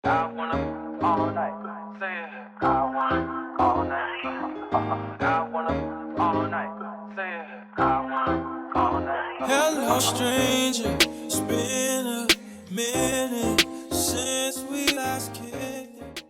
I wanna all night. Say it. I wanna all night. I wanna all night. Say it. I wanna all night. Hello, stranger. It's been a minute since we last kicked it.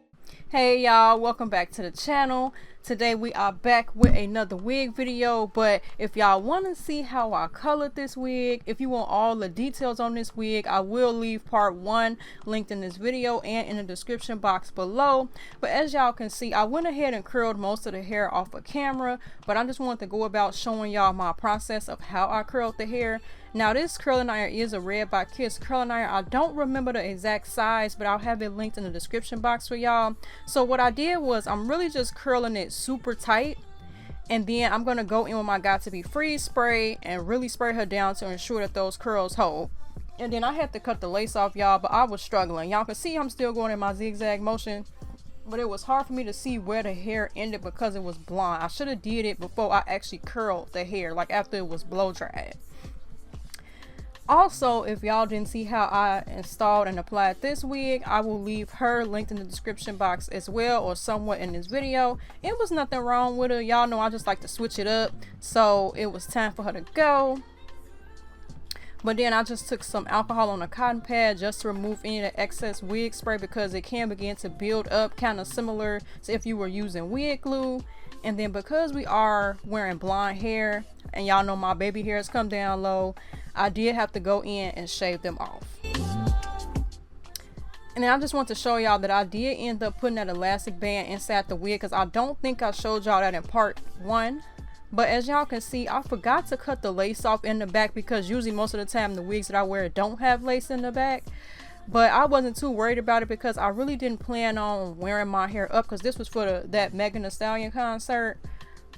Hey y'all, welcome back to the channel. Today we are back with another wig video, but if y'all want to see how I colored this wig, if you want all the details on this wig, I will leave part 1 linked in this video and in the description box below. But as y'all can see, I went ahead and curled most of the hair off of camera, but I just wanted to go about showing y'all my process of how I curled the hair. Now this curling iron is a Red by Kiss curling iron. I don't remember the exact size, but I'll have it linked in the description box for y'all. So what I did was I'm really just curling it super tight, and then I'm gonna go in with my Got To Be Freeze spray and really spray her down to ensure that those curls hold. And then I had to cut the lace off, y'all, but I was struggling. Y'all can see I'm still going in my zigzag motion, but it was hard for me to see where the hair ended because it was blonde. I should have did it before I actually curled the hair, like after it was blow dried. Also, if y'all didn't see how I installed and applied this wig, I will leave her linked in the description box as well, or somewhere in this video. It was nothing wrong with her. Y'all know I just like to switch it up, so it was time for her to go. But then I just took some alcohol on a cotton pad just to remove any of the excess wig spray, because it can begin to build up, kind of similar to if you were using wig glue. And then because we are wearing blonde hair, and y'all know my baby hairs come down low, I did have to go in and shave them off. And then I just want to show y'all that I did end up putting that elastic band inside the wig, because I don't think I showed y'all that in part 1. But as y'all can see, I forgot to cut the lace off in the back, because usually most of the time the wigs that I wear don't have lace in the back. But I wasn't too worried about it because I really didn't plan on wearing my hair up, because this was for that Megan Thee Stallion concert.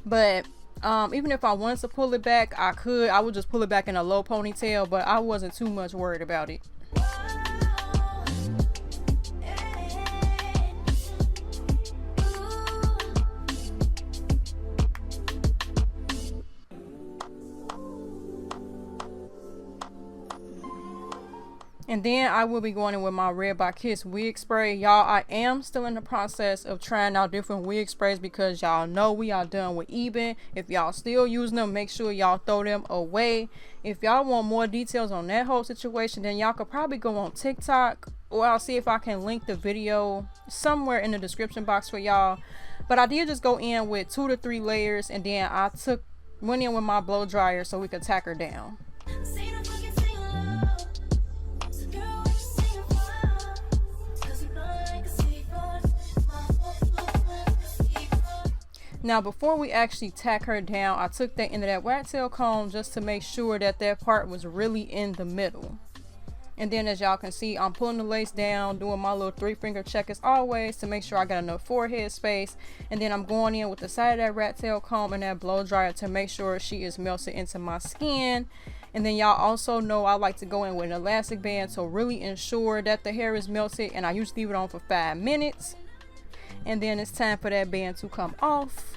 But even if I wanted to pull it back, I could. I would just pull it back in a low ponytail, but I wasn't too much worried about it. And then I will be going in with my Red by Kiss wig spray. Y'all, I am still in the process of trying out different wig sprays, because y'all know we are done with Eben. If y'all still using them, make sure y'all throw them away. If y'all want more details on that whole situation, then y'all could probably go on TikTok, or I'll see if I can link the video somewhere in the description box for y'all. But I did just go in with 2 to 3 layers, and then I went in with my blow dryer so we could tack her down. Now before we actually tack her down, I took that end of that wagtail comb just to make sure that that part was really in the middle. And then as y'all can see, I'm pulling the lace down, doing my little 3-finger check as always to make sure I got enough forehead space. And then I'm going in with the side of that rat tail comb and that blow dryer to make sure she is melted into my skin. And then y'all also know I like to go in with an elastic band to really ensure that the hair is melted, and I usually leave it on for 5 minutes. And then it's time for that band to come off.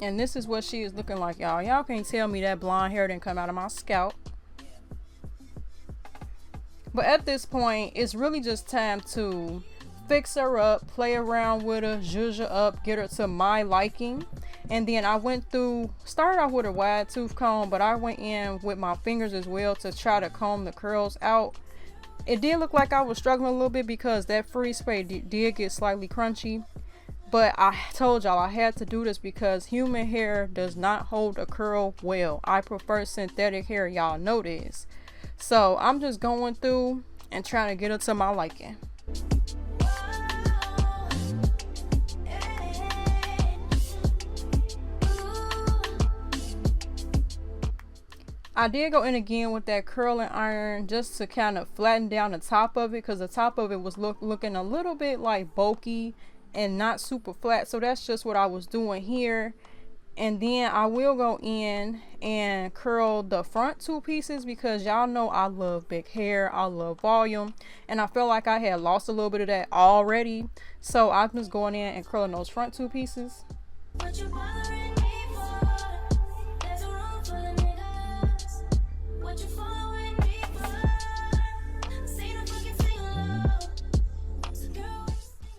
And this is what she is looking like, y'all. Y'all can't tell me that blonde hair didn't come out of my scalp. But at this point, it's really just time to fix her up, play around with her, zhuzh her up, get her to my liking. And then I started off with a wide tooth comb, but I went in with my fingers as well to try to comb the curls out. It did look like I was struggling a little bit because that freeze spray did get slightly crunchy. But I told y'all I had to do this because human hair does not hold a curl well. I prefer synthetic hair, y'all know this. So I'm just going through and trying to get it to my liking. I did go in again with that curling iron just to kind of flatten down the top of it, because the top of it was looking a little bit like bulky and not super flat. So that's just what I was doing here. And then I will go in and curl the front 2 pieces, because y'all know I love big hair, I love volume, and I felt like I had lost a little bit of that already. So I'm just going in and curling those front 2 pieces.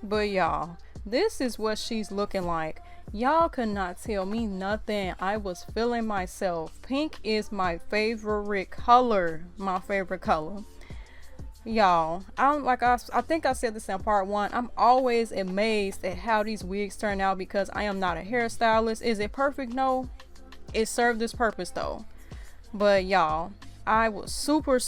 But y'all, this is what she's looking like. Y'all could not tell me nothing. I was feeling myself. Pink is my favorite color. My favorite color. Y'all, I think I said this in part 1. I'm always amazed at how these wigs turn out because I am not a hairstylist. Is it perfect? No. It served its purpose though. But y'all, I was super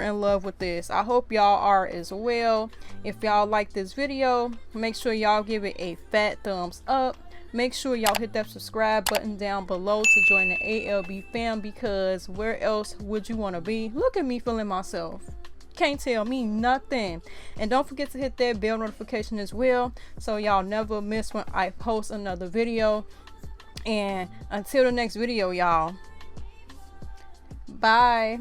in love with this. I hope y'all are as well. If y'all like this video, make sure y'all give it a fat thumbs up. Make sure y'all hit that subscribe button down below to join the ALB fam, because where else would you want to be? Look at me feeling myself. Can't tell me nothing. And don't forget to hit that bell notification as well, so y'all never miss when I post another video. And until the next video, y'all, bye.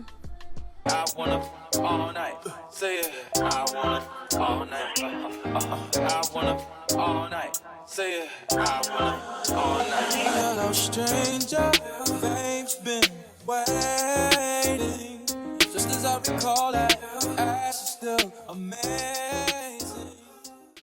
I wanna all night. Say it. I wanna all night. I wanna all night. Say it. I wanna all night. Hello, stranger. Fame's been waiting. Just as I recall that, ass is still a man.